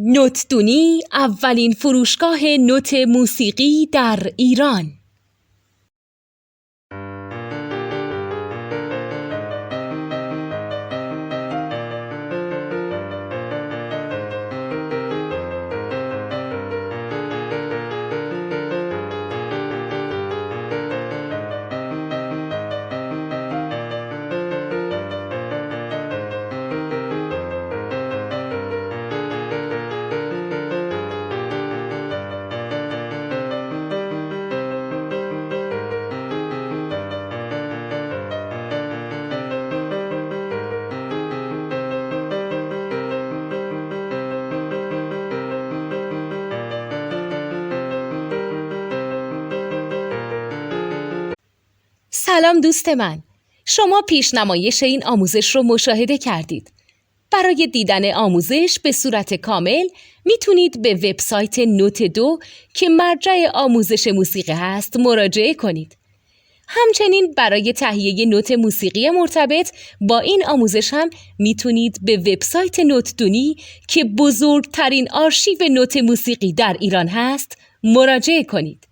نوتدونی اولین فروشگاه نوت موسیقی در ایران. سلام دوست من، شما پیشنمایش این آموزش رو مشاهده کردید. برای دیدن آموزش به صورت کامل میتونید به وبسایت نوت2 که مرجع آموزش موسیقی هست مراجعه کنید. همچنین برای تهیه نوت موسیقی مرتبط با این آموزش هم میتونید به وبسایت نوتدونی که بزرگترین آرشیو نوت موسیقی در ایران هست مراجعه کنید.